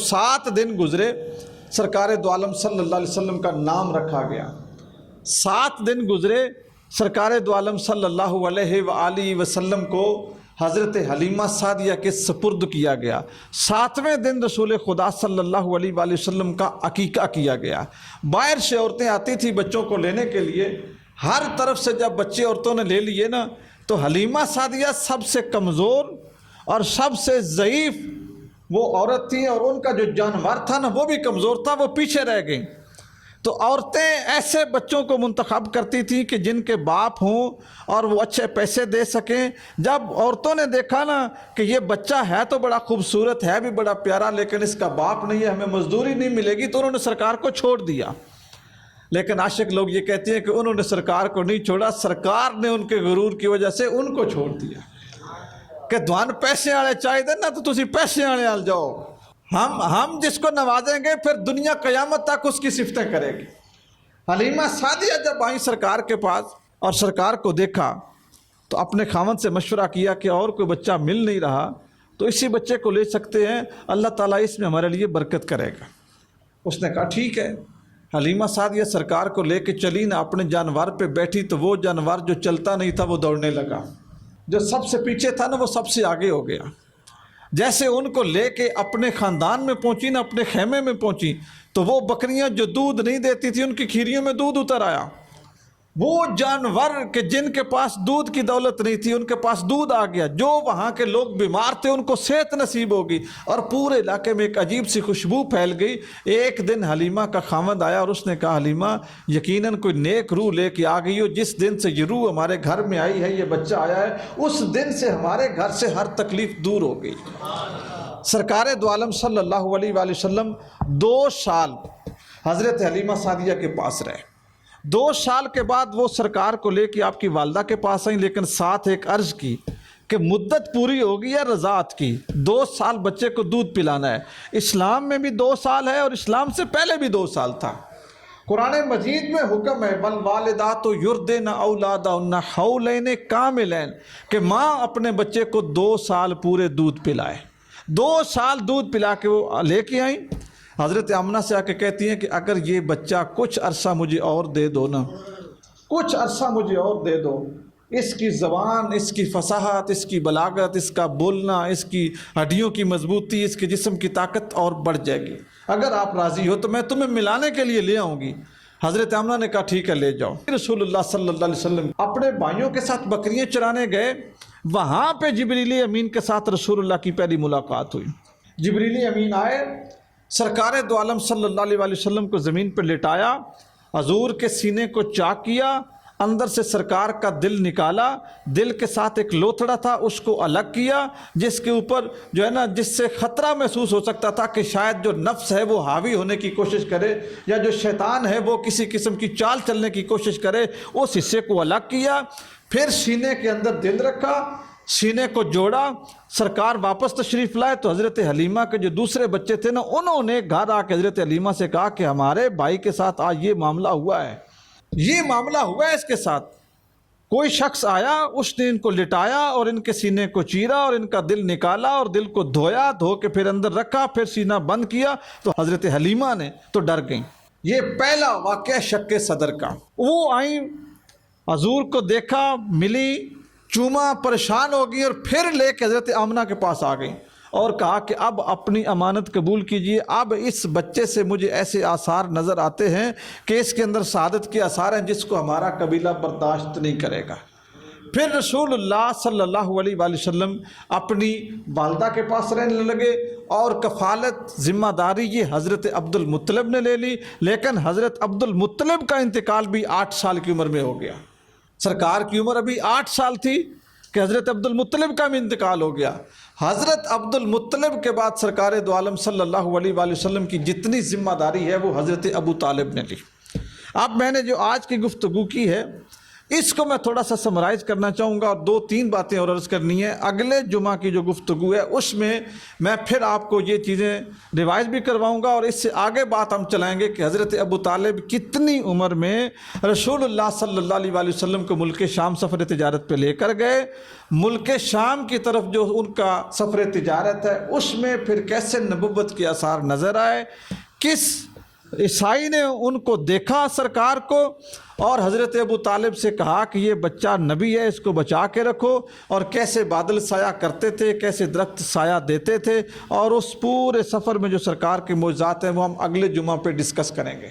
7 دن گزرے، سرکار دو عالم صلی اللہ علیہ وسلم کا نام رکھا گیا۔ 7 دن گزرے، سرکار دو عالم صلی اللہ علیہ وآلہ وسلم کو حضرت حلیمہ سعدیہ کے سپرد کیا گیا۔ 7ویں دن رسول خدا صلی اللہ علیہ وآلہ وسلم کا عقیقہ کیا گیا۔ باہر سے عورتیں آتی تھیں بچوں کو لینے کے لیے، ہر طرف سے جب بچے عورتوں نے لے لیے نا، تو حلیمہ سعدیہ سب سے کمزور اور سب سے ضعیف وہ عورت تھی، اور ان کا جو جانور تھا نا وہ بھی کمزور تھا، وہ پیچھے رہ گئیں۔ تو عورتیں ایسے بچوں کو منتخب کرتی تھیں کہ جن کے باپ ہوں اور وہ اچھے پیسے دے سکیں۔ جب عورتوں نے دیکھا نا کہ یہ بچہ ہے تو بڑا خوبصورت ہے، بھی بڑا پیارا، لیکن اس کا باپ نہیں ہے، ہمیں مزدوری نہیں ملے گی، تو انہوں نے سرکار کو چھوڑ دیا۔ لیکن عاشق لوگ یہ کہتے ہیں کہ انہوں نے سرکار کو نہیں چھوڑا، سرکار نے ان کے غرور کی وجہ سے ان کو چھوڑ دیا کہ دوان پیسے والے چاہیے نا تو تسی پیسے والے آل جاؤ، ہم جس کو نوازیں گے پھر دنیا قیامت تک اس کی صفتیں کرے گی۔ حلیمہ سعدیہ جب آئیں سرکار کے پاس اور سرکار کو دیکھا تو اپنے خاوند سے مشورہ کیا کہ اور کوئی بچہ مل نہیں رہا تو اسی بچے کو لے سکتے ہیں، اللہ تعالیٰ اس میں ہمارے لیے برکت کرے گا۔ اس نے کہا ٹھیک ہے۔ حلیمہ سعدیہ سرکار کو لے کے چلی نا، اپنے جانور پہ بیٹھی تو وہ جانور جو چلتا نہیں تھا وہ دوڑنے لگا، جو سب سے پیچھے تھا نا وہ سب سے آگے ہو گیا۔ جیسے ان کو لے کے اپنے خاندان میں پہنچی نا، اپنے خیمے میں پہنچی، تو وہ بکریاں جو دودھ نہیں دیتی تھی ان کی کھیریوں میں دودھ اتر آیا۔ وہ جانور کہ جن کے پاس دودھ کی دولت نہیں تھی ان کے پاس دودھ آ گیا، جو وہاں کے لوگ بیمار تھے ان کو صحت نصیب ہوگی، اور پورے علاقے میں ایک عجیب سی خوشبو پھیل گئی۔ ایک دن حلیمہ کا خاوند آیا اور اس نے کہا حلیمہ یقیناً کوئی نیک روح لے کے آ گئی ہو، جس دن سے یہ روح ہمارے گھر میں آئی ہے، یہ بچہ آیا ہے، اس دن سے ہمارے گھر سے ہر تکلیف دور ہو گئی۔ سرکار دو عالم صلی اللہ علیہ وآلہ وسلم 2 سال حضرت حلیمہ سعدیہ کے پاس رہے۔ 2 سال کے بعد وہ سرکار کو لے کے آپ کی والدہ کے پاس آئیں، لیکن ساتھ ایک عرض کی کہ مدت پوری ہوگی ہے رضاعت کی، 2 سال بچے کو دودھ پلانا ہے۔ اسلام میں بھی 2 سال ہے اور اسلام سے پہلے بھی 2 سال تھا۔ قرآن مجید میں حکم ہے والوالدات یرضعن اولادہن حولین کاملین، کہ ماں اپنے بچے کو 2 سال پورے دودھ پلائے۔ 2 سال دودھ پلا کے وہ لے کے آئیں۔ حضرت آمنہ سے آ کے کہتی ہیں کہ اگر یہ بچہ کچھ عرصہ مجھے اور دے دو نا، کچھ عرصہ مجھے اور دے دو، اس کی زبان، اس کی فصاحت، اس کی بلاغت، اس کا بولنا، اس کی ہڈیوں کی مضبوطی، اس کے جسم کی طاقت اور بڑھ جائے گی، اگر آپ راضی ہو تو میں تمہیں ملانے کے لیے لے آؤں گی۔ حضرت آمنہ نے کہا ٹھیک ہے لے جاؤ۔ رسول اللہ صلی اللہ علیہ وسلم اپنے بھائیوں کے ساتھ بکریاں چرانے گئے، وہاں پہ جبریل امین کے ساتھ رسول اللہ کی پہلی ملاقات ہوئی۔ جبریل امین آئے، سرکار دو عالم صلی اللہ علیہ وآلہ وسلم کو زمین پر لٹایا، حضور کے سینے کو چاک کیا، اندر سے سرکار کا دل نکالا، دل کے ساتھ ایک لوتھڑا تھا اس کو الگ کیا، جس کے اوپر جو ہے نا جس سے خطرہ محسوس ہو سکتا تھا کہ شاید جو نفس ہے وہ حاوی ہونے کی کوشش کرے، یا جو شیطان ہے وہ کسی قسم کی چال چلنے کی کوشش کرے، اس حصے کو الگ کیا۔ پھر سینے کے اندر دل رکھا، سینے کو جوڑا، سرکار واپس تشریف لائے تو حضرت حلیمہ کے جو دوسرے بچے تھے نا انہوں نے گھر آ کے حضرت حلیمہ سے کہا کہ ہمارے بھائی کے ساتھ آج یہ معاملہ ہوا ہے، یہ معاملہ ہوا ہے اس کے ساتھ۔ کوئی شخص آیا، اس نے ان کو لٹایا اور ان کے سینے کو چیرا اور ان کا دل نکالا اور دل کو دھویا، دھو کے پھر اندر رکھا، پھر سینہ بند کیا تو حضرت حلیمہ نے تو ڈر گئیں۔ یہ پہلا واقعہ شق صدر کا۔ وہ آئیں، حضور کو دیکھا، ملی، چوما، پریشان ہو گئی اور پھر لے کے حضرت آمنہ کے پاس آ گئی اور کہا کہ اب اپنی امانت قبول کیجئے، اب اس بچے سے مجھے ایسے آثار نظر آتے ہیں کہ اس کے اندر سعادت کے آثار ہیں جس کو ہمارا قبیلہ برداشت نہیں کرے گا۔ پھر رسول اللہ صلی اللہ علیہ وآلہ وسلم اپنی والدہ کے پاس رہنے لگے اور کفالت ذمہ داری یہ حضرت عبد المطلب نے لے لی، لیکن حضرت عبد المطلب کا انتقال بھی 8 سال کی عمر میں ہو گیا۔ سرکار کی عمر ابھی 8 سال تھی کہ حضرت عبد المطلب کا بھی انتقال ہو گیا۔ حضرت عبد المطلب کے بعد سرکار دو عالم صلی اللہ علیہ وآلہ وسلم کی جتنی ذمہ داری ہے وہ حضرت ابو طالب نے لی۔ اب میں نے جو آج کی گفتگو کی ہے اس کو میں تھوڑا سا سمرائز کرنا چاہوں گا اور 2-3 باتیں اور عرض کرنی ہے۔ اگلے جمعہ کی جو گفتگو ہے اس میں میں پھر آپ کو یہ چیزیں ریوائز بھی کرواؤں گا، اور اس سے آگے بات ہم چلائیں گے کہ حضرت ابو طالب کتنی عمر میں رسول اللہ صلی اللہ علیہ وآلہ وسلم کو ملک شام سفر تجارت پہ لے کر گئے۔ ملک شام کی طرف جو ان کا سفر تجارت ہے اس میں پھر کیسے نبوت کے آثار نظر آئے، کس عیسائی نے ان کو دیکھا سرکار کو اور حضرت ابو طالب سے کہا کہ یہ بچہ نبی ہے، اس کو بچا کے رکھو، اور کیسے بادل سایہ کرتے تھے، کیسے درخت سایہ دیتے تھے، اور اس پورے سفر میں جو سرکار کے معجزات ہیں وہ ہم اگلے جمعہ پہ ڈسکس کریں گے۔